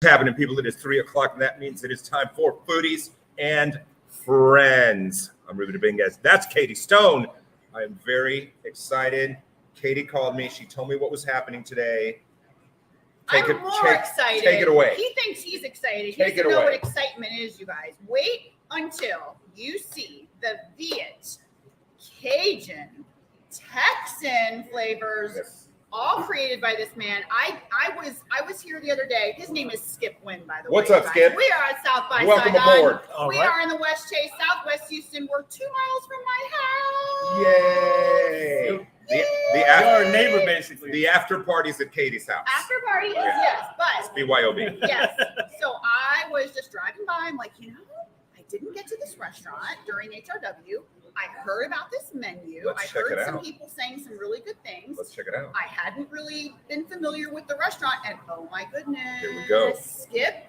Happening, people. It is 3 o'clock, and that means it is time for Foodies and Friends. I'm Ruben Dominguez. That's Katie Stone. I am very excited. Katie called me. She told me what was happening today. I'm more excited. Take it away. He thinks he's excited. He doesn't know what excitement is, you guys. Wait until you see the Viet, Cajun, Texan flavors. Yes. All created by this man. I was here the other day. His name is Skip Wynn, by the way. What's up, Skip? We are at South by Welcome Saigon. aboard. We are in the West Chase, Southwest Houston. We're 2 miles from my house. Yay! The our neighbor, basically. The after party's at Katie's house. After party, yes, but it's BYOB. Yes. So I was just driving by. I'm like, I didn't get to this restaurant during HRW. I heard about this menu. I heard some people saying some really good things. Let's check it out. I hadn't really been familiar with the restaurant, and oh my goodness. Here we go. Skip,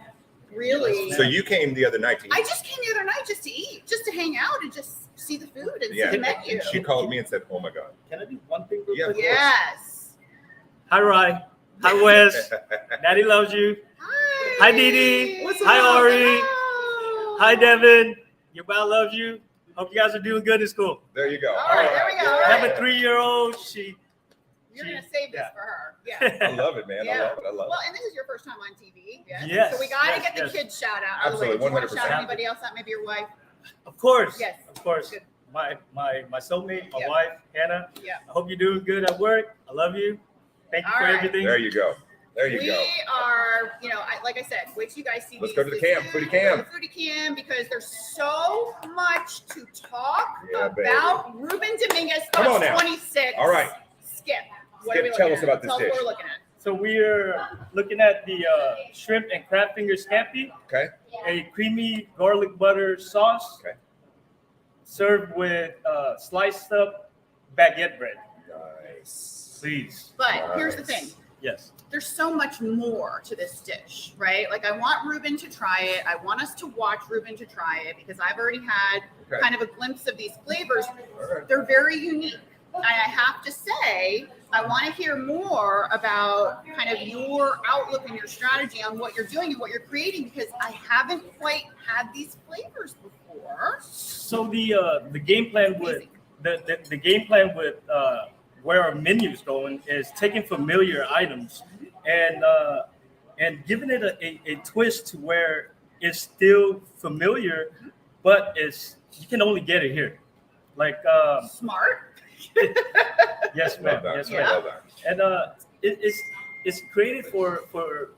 really. So you came the other night to eat? I just came the other night just to eat, just to hang out and just see the food and see the menu. She called me and said, oh my God. Can I do one thing real quick? Yes. Hi, Rye. Hi, Wes. Daddy loves you. Hi. Hi, Dee Dee. Hi, Ori. Hi, Devin. Your mom loves you. Hope you guys are doing good in school. There you go. All right, there we go. I have a 3-year-old. You're going to save this for her. Yeah. I love it, man. Yeah. I love it. Well, and this is your first time on TV. Yes. So we got to get the kids shout out. Absolutely, 100%. Do you want to shout anybody else out? Maybe your wife? Of course. Yes. Of course. Good. My soulmate, my wife, Hannah. Yeah. I hope you're doing good at work. I love you. Thank you for everything. There you go. There you go. We are, like I said, wait till you guys see. Let's go to the cam, Foodie Cam. Go to Foodie Cam, because there's so much to talk about. Baby. Ruben Dominguez, Come on now. 26. All right. Skip. What are we tell looking us at? about this Tell us dish. what we're looking at. So we're looking at the shrimp and crab finger scampi. Okay. A creamy garlic butter sauce. Okay. Served with sliced up baguette bread. Nice. Please. But here's the thing. Yes. There's so much more to this dish, right? Like, I want Ruben to try it. I want us to watch Ruben to try it, because I've already had kind of a glimpse of these flavors. They're very unique. And I have to say, I want to hear more about kind of your outlook and your strategy on what you're doing and what you're creating, because I haven't quite had these flavors before. So the game plan with the game plan with where our menu's going is taking familiar items and giving it a twist to where it's still familiar, but you can only get it here. Like Smart. Yes, ma'am. Yes, ma'am. And it's created for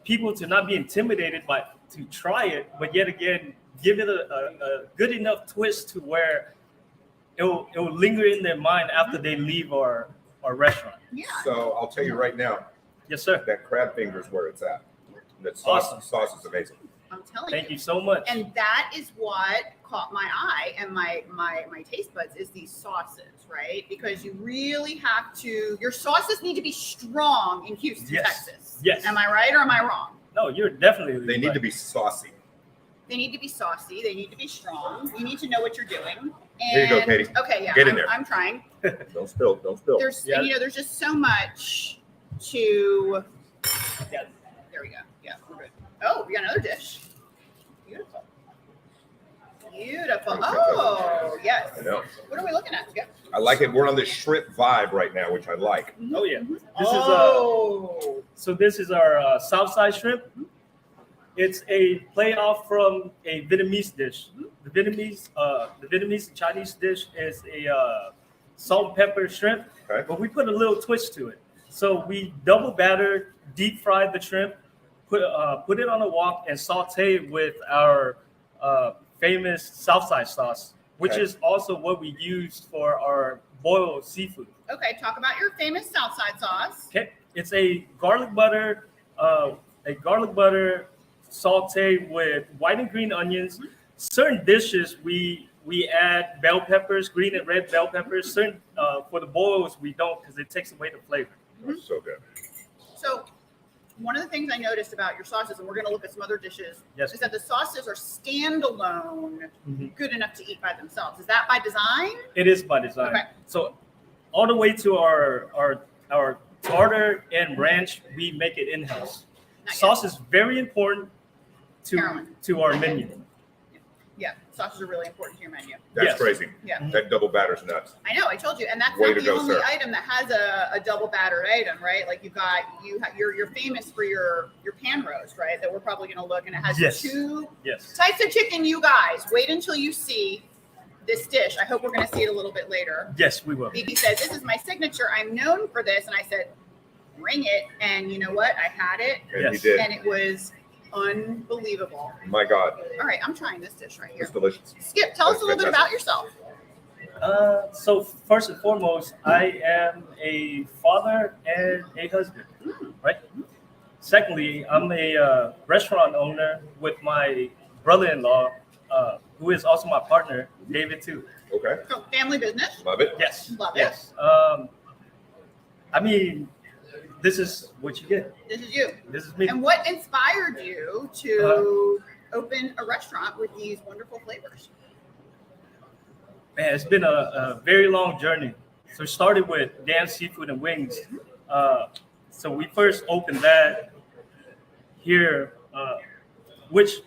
people to not be intimidated to try it, but yet again give it a good enough twist to where it will linger in their mind after they leave our restaurant. Yeah. So I'll tell you right now. Yes, sir. That crab finger is where it's at. That sauce is amazing. I'm telling Thank you so much. And that is what caught my eye and my taste buds, is these sauces, right? Because you really have to, your sauces need to be strong in Houston, Texas. Yes. Am I right or am I wrong? No, you're definitely They need to be saucy. They need to be saucy. They need to be strong. You need to know what you're doing. And, here you go, Katie. Okay, yeah. Get in there. I'm trying. Don't spill. Don't spill. There's there's just so much to. Yeah. There we go. Yeah, we're good. Oh, we got another dish. Beautiful. Beautiful. Oh, yes. I know. What are we looking at? Skip? I like it. We're on this shrimp vibe right now, which I like. Oh yeah. This is our Southside shrimp. It's a playoff from a Vietnamese dish. The Vietnamese and Chinese dish is a salt and pepper shrimp, but we put a little twist to it. So we double batter, deep fried the shrimp, put it on a wok, and saute it with our famous Southside sauce, which is also what we use for our boiled seafood. Okay, talk about your famous Southside sauce. Okay, it's a garlic butter saute with white and green onions. Certain dishes we add bell peppers, green and red bell peppers. Certain for the boils we don't, because it takes away the flavor. That's so good. So one of the things I noticed about your sauces, and we're going to look at some other dishes, is that the sauces are standalone, good enough to eat by themselves. Is that by design? It is by design. Okay. So all the way to our tartar and ranch, we make it in-house. Sauce is very important to our menu. Yeah, sauces are really important to your menu. That's crazy. Yeah. That double batter's nuts. I know, I told you, and that's Way not to the go, only sir. item that has a double battered item, right? Like you're famous for your pan roast, right? That we're probably going to look, and it has two types of chicken. You guys, wait until you see this dish. I hope we're going to see it a little bit later. Yes, we will. He said, "This is my signature. I'm known for this," and I said, "Bring it." And you know what? I had it, And he did. and it was unbelievable. My God. All right, I'm trying this dish right here. It's delicious. Skip, tell us a little bit about yourself. So first and foremost, I am a father and a husband, right? Secondly, I'm a restaurant owner with my brother-in-law, who is also my partner, David too. Okay. So family business. Love it. Yes. Love it. Yes. I mean, this is what you get. This is you. This is me. And what inspired you to open a restaurant with these wonderful flavors? Man, it's been a very long journey. So it started with Dan's Seafood and Wings. So we first opened that here, which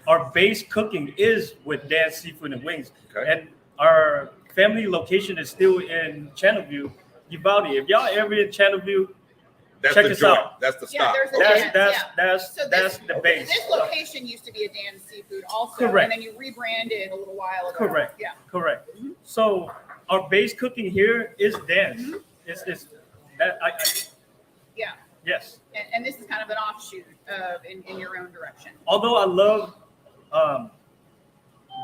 our base cooking is with Dan's Seafood and Wings. Okay. And our family location is still in Channelview, Uvalde. If y'all ever in Channelview, That's check the us joint. out. That's the Yeah, stop. there's a Okay. That's the base. This location used to be a Dan's Seafood also. Correct. And then you rebranded a little while ago. Correct. Yeah. Correct. So our base cooking here is Dan's. It's that Yeah. yes. And this is kind of an offshoot of in your own direction. Although I love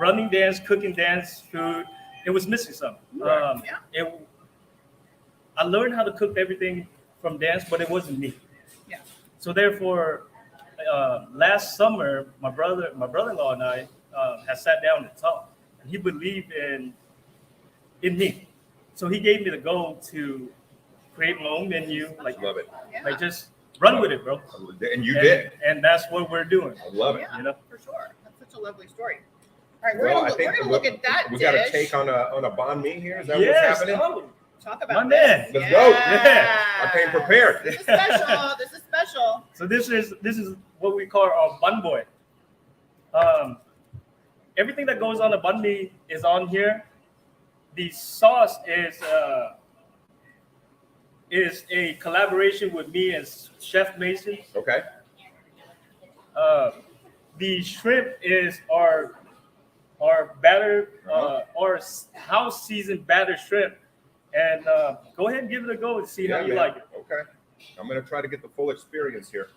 running Dan's, cooking Dan's food, it was missing something. Right. I learned how to cook everything from Dan's, but it wasn't me. Yeah. So therefore, last summer, my brother-in-law and I had sat down and talked, and he believed in me. So he gave me the goal to create my own menu, Love it. Yeah. like just run with it, bro. And you did. And that's what we're doing. I love it. Yeah, You know? for sure. That's such a lovely story. All right, Well, we're gonna look at that we dish. got a take on a banh mi here. Is that Yes. what's happening? Oh, Talk about my man. Let's go. Yeah. I came prepared. This is special. This is special. So this is what we call our Bun Boy. Everything that goes on a banh mi is on here. The sauce is a collaboration with me and Chef Mason. Okay. The shrimp is our batter, our house seasoned batter shrimp. And go ahead and give it a go and see how you man. like it. Okay. I'm going to try to get the full experience here.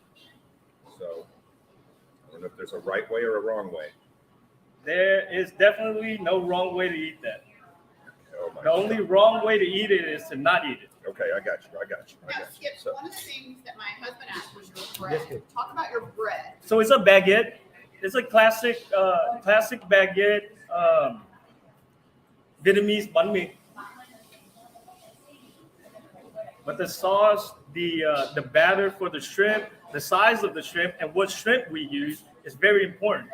So I don't know if there's a right way or a wrong way. There is definitely no wrong way to eat that. Oh my The only wrong way to eat it is to not eat it. Okay, I got you. Now, Skip, So, one of the things that my husband asked was your bread. Talk about your bread. So it's a baguette. It's a classic baguette, Vietnamese banh mi. But the sauce, the batter for the shrimp, the size of the shrimp, and what shrimp we use is very important.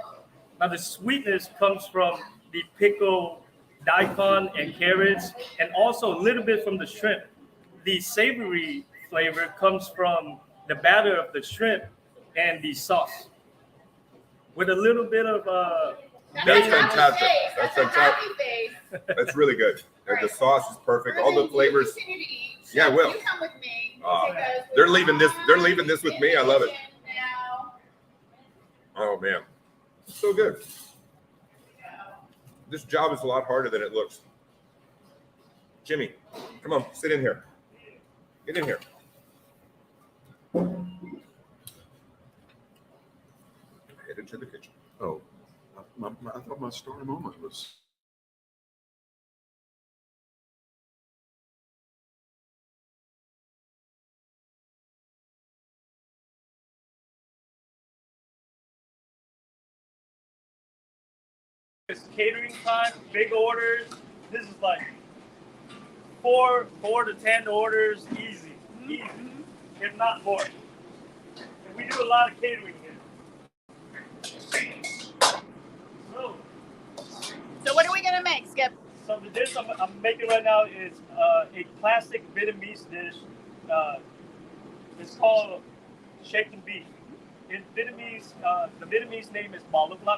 Now the sweetness comes from the pickled daikon and carrots, and also a little bit from the shrimp. The savory flavor comes from the batter of the shrimp and the sauce, with a little bit of That's That's a happy fantastic. face. That's That's a happy fantastic. face. that's really good. Right. The sauce is perfect. Ruben, All the you flavors. continue to eat. Yeah, I Chef, will. You come with me. Oh, because they're we're leaving this. They're leaving this with in me. I the love it. kitchen now. Oh man, it's so good. This job is a lot harder than it looks. Jimmy, come on, sit in here. Get in here. Head into the kitchen. Oh, I thought my star moment was. It's catering time, big orders. This is like four to 10 orders, easy, if not more. And we do a lot of catering here. So what are we gonna make, Skip? So the dish I'm making right now is a classic Vietnamese dish. It's called shaken beef. in Vietnamese, the Vietnamese name is Bun Boy.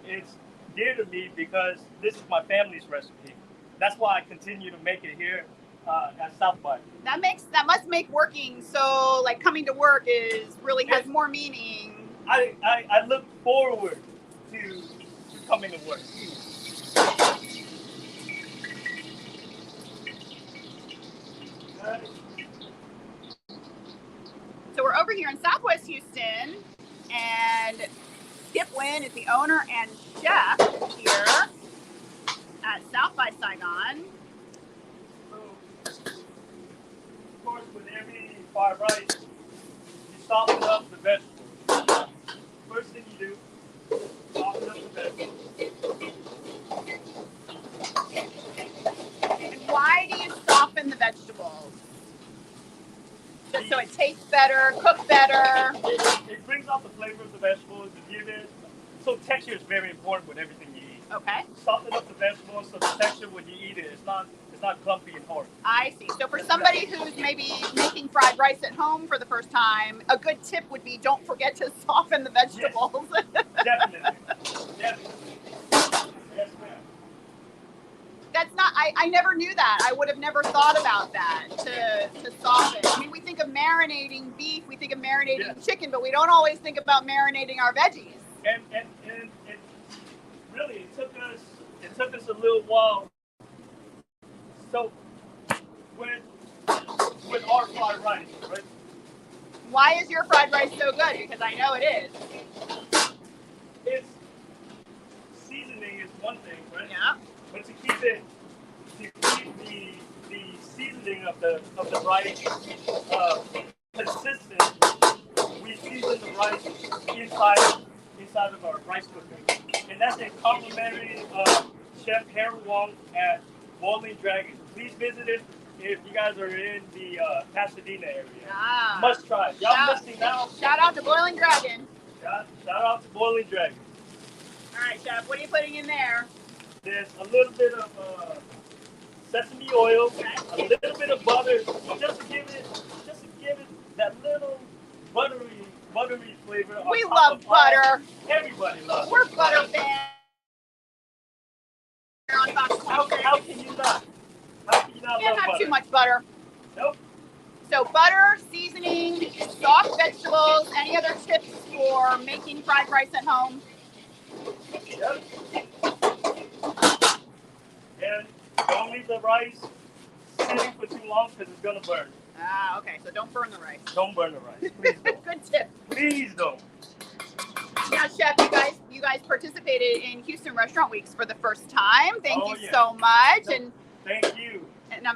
It's dear to me because this is my family's recipe. That's why I continue to make it here at South by. That must make working so like coming to work has more meaning. I look forward to coming to work. So we're over here in Southwest Houston, and Skip Wynn is the owner and chef here at South by Saigon. So, of course, with every fried rice, you soften up the vegetables. First thing you do, soften up the vegetables. And why do you soften the vegetables? Just so it tastes better, cook better. It brings out the flavor of the vegetables and give it. So texture is very important with everything you eat. Okay. Soften up the vegetables so the texture when you eat it, it's not clumpy and hard. I see. So for somebody who's maybe making fried rice at home for the first time, a good tip would be don't forget to soften the vegetables. Yes. Definitely. Yes, ma'am. That's not, I never knew that. I would have never thought about that, to soften. I mean, we think of marinating beef, we think of marinating chicken, but we don't always think about marinating our veggies. And it really, it took us a little while. So with our fried rice, right? Why is your fried rice so good? Because I know it is. It's seasoning is one thing, right? Yeah. But to keep the seasoning of the rice consistent, we season the rice inside of our rice cooker, and that's a complimentary Chef Harry Wong at Boiling Dragon. Please visit it if you guys are in the Pasadena area. Ah. Must try it. Y'all missing out. Shout out to Boiling Dragon. Shout out to Boiling Dragon. All right, Chef, what are you putting in there? There's a little bit of sesame oil, a little bit of butter, just to give it that little buttery flavor. We love butter. Everybody loves. We're butter fans. How can you not? How can you not Can't love have butter? too much butter. Nope. So butter, seasoning, soft vegetables. Any other tips for making fried rice at home? Yep. And don't leave the rice sitting for too long because it's gonna burn. Ah, okay. So don't burn the rice. Don't burn the rice. Please don't. Good tip. Please don't. Now, Chef, you guys participated in Houston Restaurant Weeks for the first time. Thank you yeah. so much, and Thank you.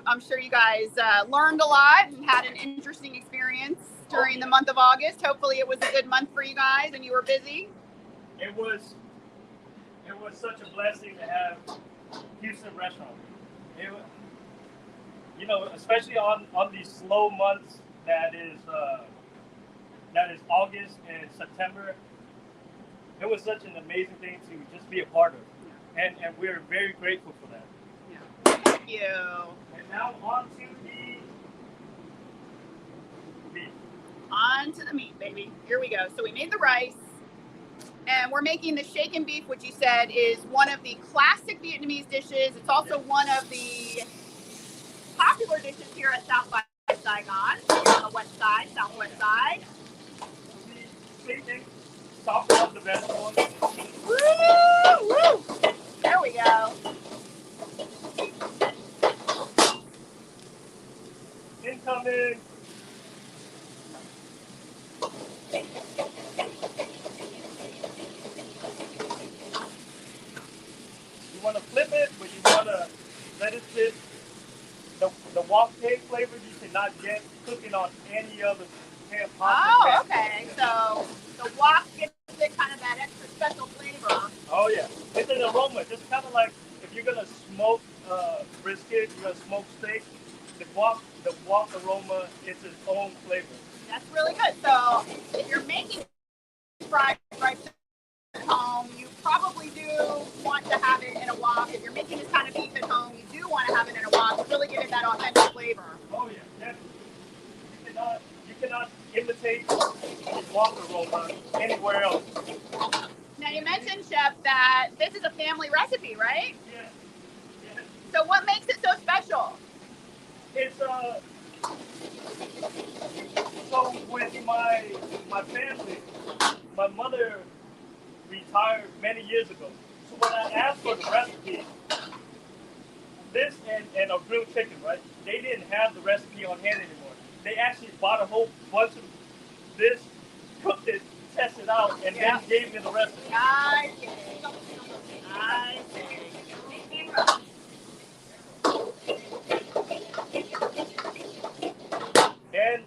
I'm sure you guys learned a lot and had an interesting experience during the month of August. Hopefully, it was a good month for you guys, and you were busy. It was such a blessing to have Houston Restaurant. It, especially on these slow months that is August and September. It was such an amazing thing to just be a part of, and we're very grateful for that. Yeah. Thank you. And now on to the beef. On to the meat, baby. Here we go. So we made the rice, and we're making the shaken beef, which you said is one of the classic Vietnamese dishes. It's also one of the popular dishes here at South by Saigon, here on the west side, southwest side. Same thing. Soften up the vegetables. Woo! Woo! There we go. Incoming. You want to flip it, but you want to let it sit. The wok cake flavor you cannot get cooking on any other pan pasta. Oh, okay. So the wok gives it kind of that extra special flavor. Oh yeah, it's an aroma. Just kind of like if you're gonna smoke brisket, you're gonna smoke steak. The wok aroma is its own flavor. That's really good. So if you're making fried rice at home, you probably do want to have it in a wok. If you're making this kind of beef at home, you do want to have it in a wok to really give it that authentic flavor. Oh yeah, definitely. You cannot imitate the waffle aroma anywhere else. Now you mentioned, Chef, that this is a family recipe, right? Yeah. Yeah. So what makes it so special? It's so with my family, my mother retired many years ago. So when I asked for the recipe, this and a grilled chicken, right? They didn't have the recipe on hand anymore. They actually bought a whole bunch of this, cooked it, tested out, and then gave me the recipe. I see. And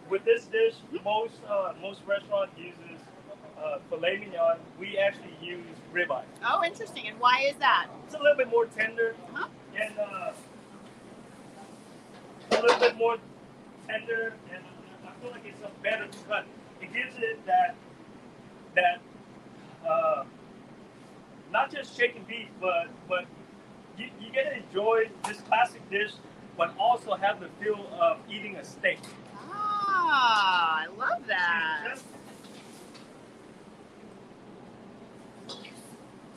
with this dish, most restaurants uses filet mignon. We actually use ribeye. Oh, interesting. And why is that? It's a little bit more tender, and a little bit more tender, and I feel like it's a better cut. It gives it that not just chicken beef, but you get to enjoy this classic dish, but also have the feel of eating a steak. Ah, I love that.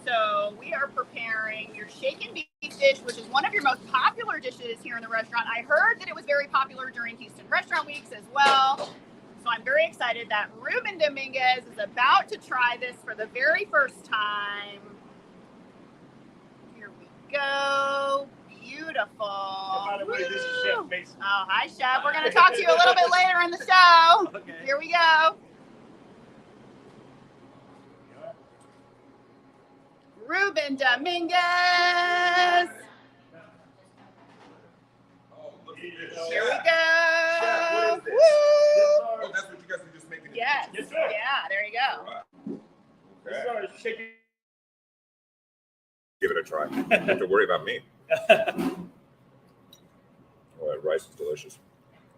So we are preparing your shaken beef dish, which is one of your most popular dishes here in the restaurant. I heard that it was very popular during Houston Restaurant Weeks as well. So I'm very excited that Ruben Dominguez is about to try this for the very first time. Here we go. Beautiful. And by the way, this is Chef Mason. Oh, hi, Chef. We're going to talk to you a little bit later in the show. Okay. Here we go. Ruben Dominguez. Oh, look at this. Here we Chef. go. Chef, what is this? Woo! Oh, that's what you guys were just making. Yes. Yes, sir. Yeah, there you go. Wow. This is Okay. our chicken. Give it a try. You don't have to worry about me. Oh, that rice is delicious.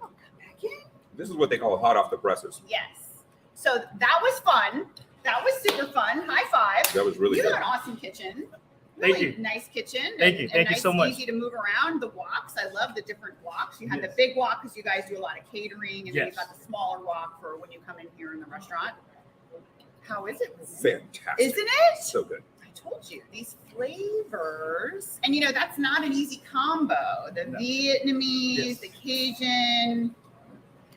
Oh, come back in. This is what they call hot off the presses. Yes. So that was fun. That was super fun. High five. That was really You good. have an awesome kitchen. Thank Really you. nice kitchen. Thank you. And Thank you nice, so much. Easy to move around. The woks. I love the different woks. You had Yes. the big wok because you guys do a lot of catering, and then Yes. you've got the smaller wok for when you come in here in the restaurant. How is it? Fantastic. Isn't it? So good. I told you these flavors, and that's not an easy combo. The No. Vietnamese, Yes. the Cajun.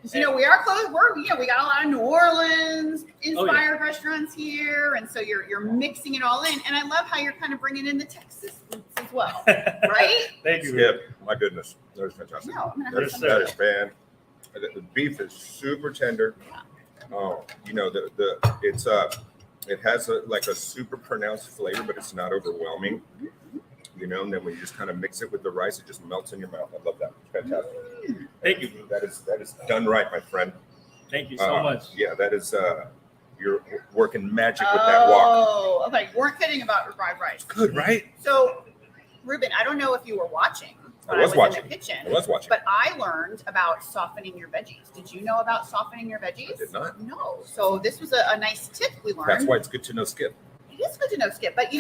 'Cause, we are close. We got a lot of New Orleans inspired restaurants here, and so you're mixing it all in. And I love how you're kind of bringing in the Texas roots as well, right? Thank you. Skip. My goodness. That is fantastic. No, I'm gonna have That is, some. that is fan. The beef is super tender. Oh, it's it has like a super pronounced flavor, but it's not overwhelming. And then when you just kind of mix it with the rice, it just melts in your mouth. I love that. It's fantastic. Thank you. That is done right, my friend. Thank you so much. Yeah, that is you're working magic with that wok. Oh, okay. You weren't kidding about fried rice. Good, right? So, Ruben, I don't know if you were watching. I when was watching. in the kitchen. I was watching. But I learned about softening your veggies. Did you know about softening your veggies? I did not. No. So this was a nice tip we learned. That's why it's good to know Skip. It is good to know, Skip. But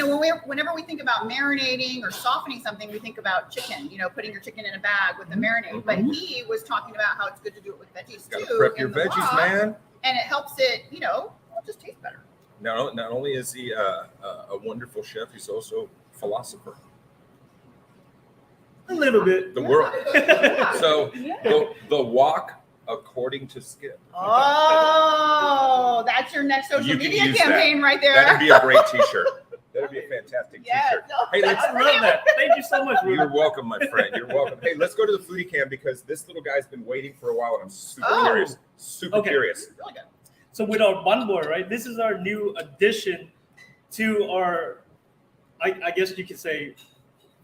whenever we think about marinating or softening something, we think about chicken. Putting your chicken in a bag with the marinade. But he was talking about how it's good to do it with veggies Gotta too. prep your in the veggies, wok, man. And it helps it, just taste better. Not only is he a wonderful chef, he's also a philosopher. A little bit. The world. Yeah. So Yeah. the wok according to Skip. Oh, that's your next social You can media use campaign right there. That'd be a great T-shirt. That'd be a fantastic Yes. T-shirt. Hey, let's I love that. Thank you so much, You're Ruben. welcome, my friend. You're welcome. Hey, let's go to the foodie cam because this little guy's been waiting for a while, and I'm super Oh. curious. Super Okay. curious. Really good. So with our Bun Boy, right? This is our new addition to our, I guess you could say,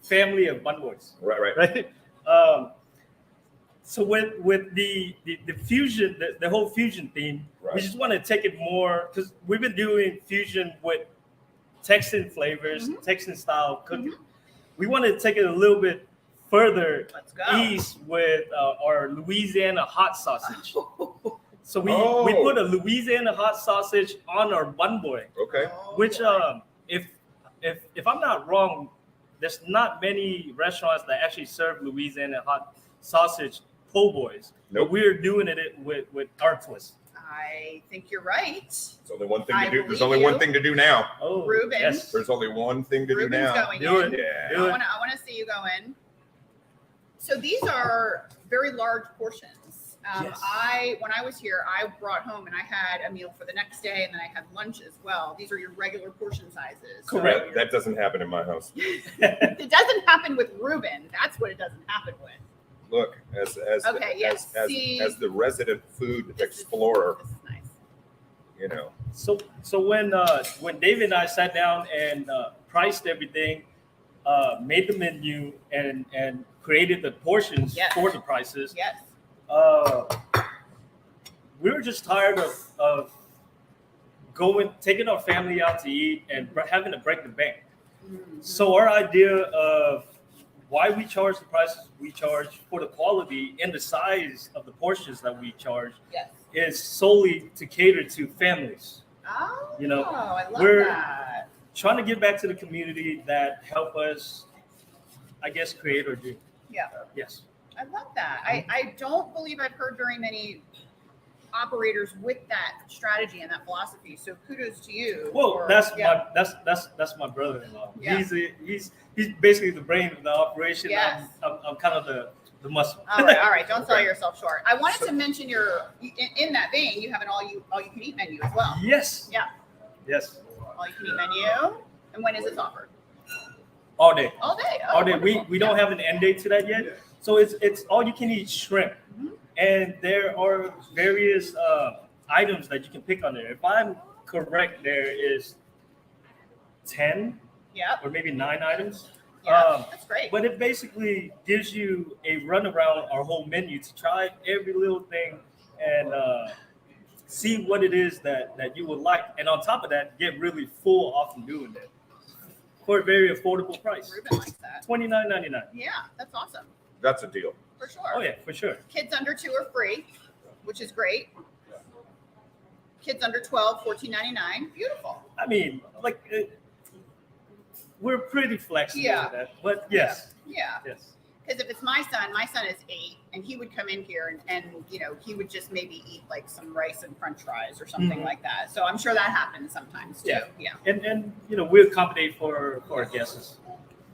family of Bun Boys, Right. right? So with the fusion, the whole fusion theme, Right. we just want to take it more because we've been doing fusion with Texan flavors, Texan style cooking. We want to take it a little bit further Let's go. east with our Louisiana hot sausage. So we Oh. put a Louisiana hot sausage on our Bun Boy, Okay. which if I'm not wrong, there's not many restaurants that actually serve Louisiana hot sausage po' boys. Nope. But we're doing it with our twist. I think you're right. There's only one thing to I do. There's believe only you. one thing to do now. Oh, Reuben. yes. There's only one thing to do Ruben's now. going Do in. it. Yeah. Do it. I want to see you go in. So these are very large portions. Yes. When I was here, I brought home and I had a meal for the next day, and then I had lunch as well. These are your regular portion sizes. So Correct. That doesn't happen in my house. it doesn't happen with Reuben. That's what it doesn't happen with. Look, as the resident food This is- explorer, This is nice. you know. So when David and I sat down and priced everything, made the menu and created the portions Yes. for the prices, Yes. we were just tired of taking our family out to eat and having to break the bank. Mm-hmm. So our idea of why we charge the prices we charge for the quality and the size of the portions that we charge Yes. is solely to cater to families. Oh, You know, I love we're- that. Trying to give back to the community that help us, I guess, create our dream. Yeah. Yes. I love that. I don't believe I've heard very many operators with that strategy and that philosophy. So kudos to you. Well, for- that's yeah. that's my brother-in-law. Yeah. He's basically the brain of the operation. Yes. I'm kind of the muscle. All right. Don't sell Okay. yourself short. I wanted to mention in that vein, you have an all you can eat menu as well. Yes. Yeah. Yes. All you can eat menu. And when is this offered? All day. All day. Oh, All day. wonderful. We don't have an end date to that yet. So it's all you can eat shrimp, Mhm. and there are various items that you can pick on there. If I'm correct, there is 10 Yep. or maybe 9 items. Yeah. That's great. But it basically gives you a run around our whole menu to try every little thing and see what it is that you would like. And on top of that, get really full off from doing that for a very affordable price. Ruben likes that. $29.99. Yeah, that's awesome. That's a deal. For sure. Oh yeah, for sure. Kids under 2 are free, which is great. Kids under 12, $14.99. Beautiful. I mean, like we're pretty flexible Yeah. with that. But yes, Yeah. yes. Because if it's my son is 8, and he would come in here and he would just maybe eat like some rice and French fries or something Mhm. like that. So I'm sure that happens sometimes too. Yeah. And we accommodate for our guests.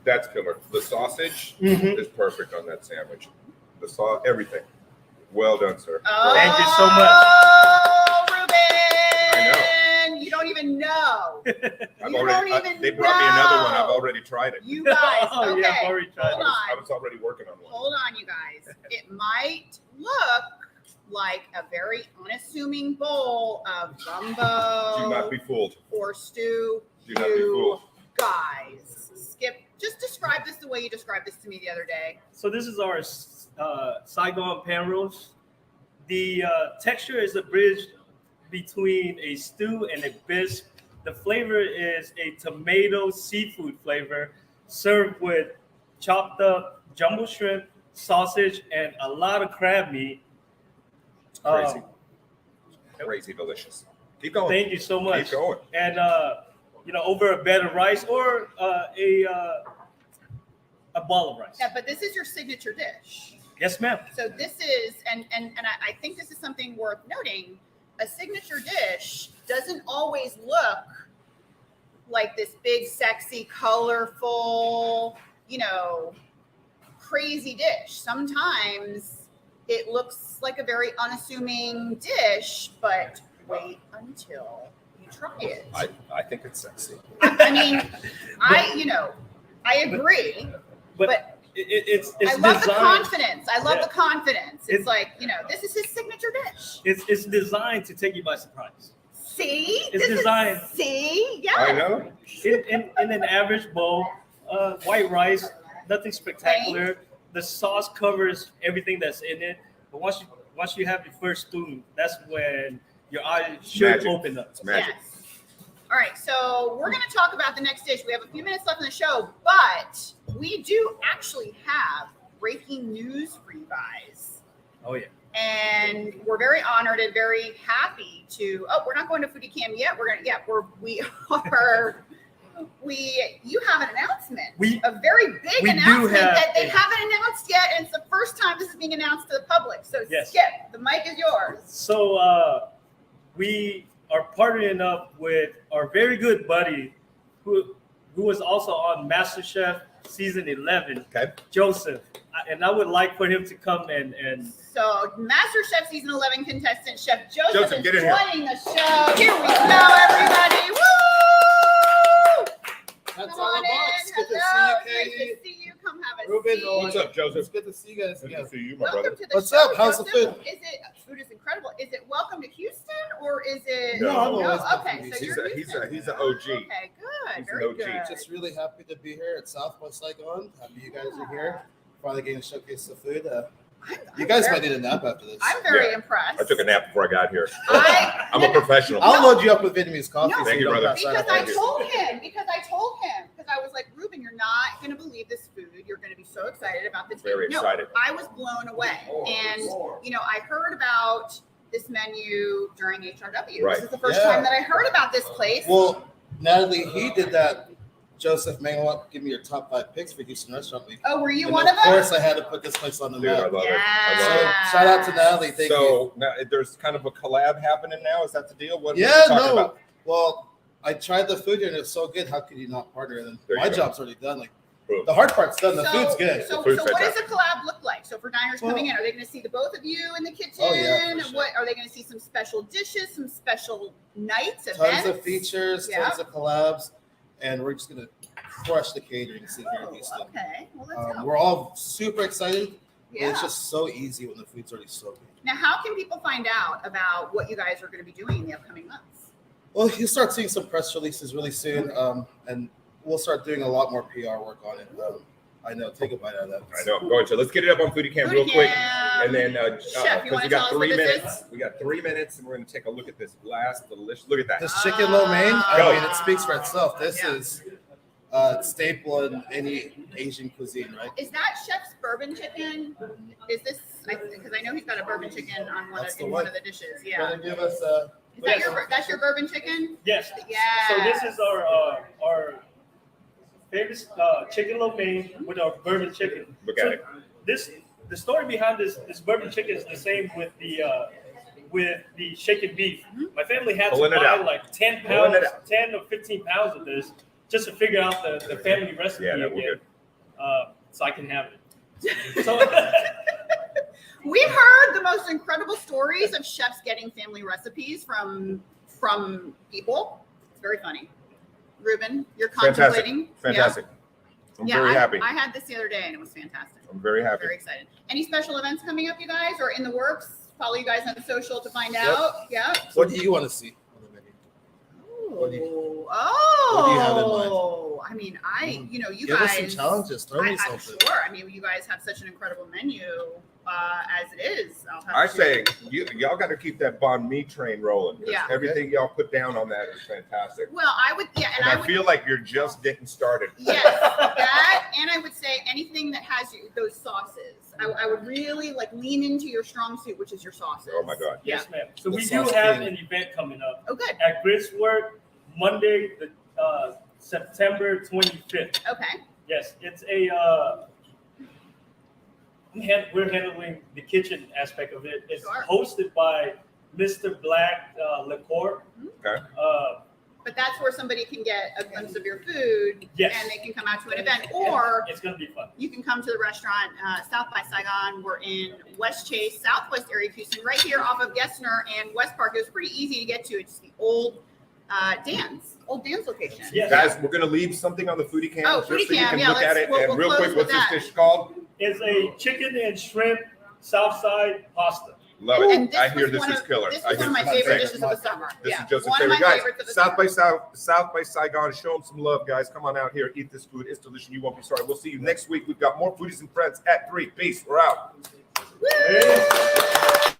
That's killer. The sausage Mhm. is perfect on that sandwich. The sauce, everything. Well done, sir. Oh, Thank you so much. Ruben! I You don't even know. I've You already, don't even they brought me another one. I've know. already tried it. You guys, Oh, okay. yeah, I've already tried hold it. I on. was already working on one. Hold on, you guys. It might look like a very unassuming bowl of gumbo Do not be fooled. or stew. Do not be fooled. Guys, Skip, just describe this the way you described this to me the other day. So this is our Saigon pan roast. The texture is a bridge between a stew and a bisque. The flavor is a tomato seafood flavor served with chopped up jumbo shrimp, sausage, and a lot of crab meat. Crazy. Crazy delicious. Keep going. Thank you so much. Keep going. And over a bed of rice or a ball of rice. Yeah, but this is your signature dish. Yes, ma'am. So this is, and I think this is something worth noting. A signature dish doesn't always look like this big, sexy, colorful, crazy dish. Sometimes it looks like a very unassuming dish, but wait until you try it. I think it's sexy. I mean, I agree, but It's I love the designed. confidence. I love Yeah. the confidence. It's It's- like, this is his signature dish. It's designed to take you by surprise. See? It's designed- See? Yeah. I know. In an average bowl, white rice, nothing spectacular. The sauce covers everything that's in it. But once you have your first spoon, that's when your eyes should Magic. open up. It's magic. Yes. All right, so we're going to talk about the next dish. We have a few minutes left in the show, but we do actually have breaking news for you guys. Oh yeah. And we're very honored and very happy to. Oh, we're not going to Foodie Cam yet. You have an announcement. We a very big we do announcement have that they a- haven't announced yet, and it's the first time this is being announced to the public. So Yes. Skip, the mic is yours. So we are partnering up with our very good buddy, who was also on MasterChef season 11, Okay. Joseph. And I would like for him to come and So MasterChef season 11 contestant Chef Joseph Joseph, is get in here. joining the show. Here we go, everybody. Woo! That's Come all on about. in. It's good to Hello. see you, Great Katie. to see you. Come have a Ruben, seat. What's up, Joseph? It's good to see you guys Good again. to see you, my Welcome brother. to the What's show. up? How's the Joseph. food? Is it food is incredible? Is it welcome to Houston or is it No, I've always been Okay, from so Houston. you're He's an OG. Okay, good. He's Very an OG. good. Just really happy to be here at South by Saigon. Happy you guys are here. Finally getting to showcase the food. You guys might need a nap after this. I'm very Yeah. impressed. I took a nap before I got here. I- I'm a professional. I'll load you up with Vietnamese coffee. No. so Thank you, don't brother. pass out Because on I us. told him, because I was like, Ruben, you're not going to believe this food. You're going to be so excited about this. Very No, excited. I was blown away. And, I heard about this menu during HRW. Right. This is the first Yeah. time that I heard about this place. Well, Natalie, he did that. Joseph Mangala, give me your top 5 picks for Houston Restaurant Week. Oh, were you And one of Of them? course, I had to put this place on the Dude, I map. love it. I So love it. Yeah. shout out to Natalie. Thank you. So now there's kind of a collab happening now. Is that the deal? What are Yeah, we talking no. about? Well, I tried the food here and it's so good. How could you not partner? And There my you go. job's already done. Like Boom. the hard part's done. The So- food's good. So, The food's so what does fantastic. a collab look like? So for diners Well- coming in, are they going to see the both of you in the kitchen? Oh, yeah, for sure. What are they going to see? Some special dishes, some special nights, Tons events? of features, Yeah. tons of collabs, and we're just gonna crush the catering scene here in Oh, Houston. okay. Well, let's go. We're all super excited. But Yeah. it's just so easy when the food's already so good. Now, how can people find out about what you guys are going to be doing in the upcoming months? Well, you'll start seeing some press releases really soon, and we'll start doing a lot more PR work on it. I know. Take a bite out of that. I know. I'm going to. Let's get it up on Foodie Cam real Foodie quick. Cam. And then, Chef, you because wanna we tell got us 3 what this minutes. is? We got 3 minutes, and we're going to take a look at this last delicious. Look at that. This chicken lo mein, Go. I mean, it speaks for itself. This Yeah. is staple in any Asian cuisine, right? Is that Chef's bourbon chicken? Is this, because I know he's got a bourbon chicken on That's the one one. of the dishes. You Yeah. wanna give us Is that that's your bourbon chicken? yes. Yeah. So this is our famous chicken lo mein with our bourbon chicken. Look at it. The story behind this bourbon chicken is the same with the shaken beef. My family had Pulling to it buy out. like 10 Pulling it pounds, 10 or 15 pounds of this just to figure out the family recipe Yeah, that we're again, so I can have it. So We've heard the most incredible stories of chefs getting family recipes from people. It's very funny. Ruben, you're Fantastic. contemplating. Fantastic. I'm Yeah, very happy. I had this the other day and it was fantastic. I'm very happy. Very excited. Any special events coming up, you guys, or in the works? Follow you guys on social to find out. Yeah. what do you want to see on the menu? What do what do you have in mind? I mean, you Give guys. us some challenges. Throw me I'm something. sure. I mean, you guys have such an incredible menu as it is. I'll have I to- say y'all got to keep that banh mi train rolling. 'Cause Yeah. Everything y'all put down on that is fantastic. Well, I would, yeah, And and I I would. feel like you're just getting started. Yes, that, and I would say anything that has those sauces. I would really lean into your strong suit, which is your sauces. Oh my God. yes, ma'am. So The we do sauce have king. an event coming up Oh, good. at Griswork Monday, September 25th. Okay. Yes, it's we're handling the kitchen aspect of it. It's Sure. hosted by Mr. Black Liqueur. Okay. But that's where somebody can get a glimpse of your food, Yes. and they can come out to an event, or It's gonna be fun. you can come to the restaurant South by Saigon. We're in West Chase, Southwest area of Houston, right here off of Gessner and West Park. It was pretty easy to get to. It's the old Dan's location. Yes. Guys, we're going to leave something on the Foodie Cam Oh, just Foodie so you Cam, can yeah, look at it. we'll And real close quick, with what's that. this dish called? It's a chicken and shrimp Southside pasta. Love And it. this I hear was this one is of- killer. This I was hear one of my this is favorite great. dishes of the summer. This Yeah, is Joseph's one of my favorite. Guys, favorites of the South by Saigon. Show them some love, guys. Come on out here. Eat this food. It's delicious. You won't be sorry. We'll see you next week. We've got more Foodies and Friends at 3. Peace. We're out. Woo!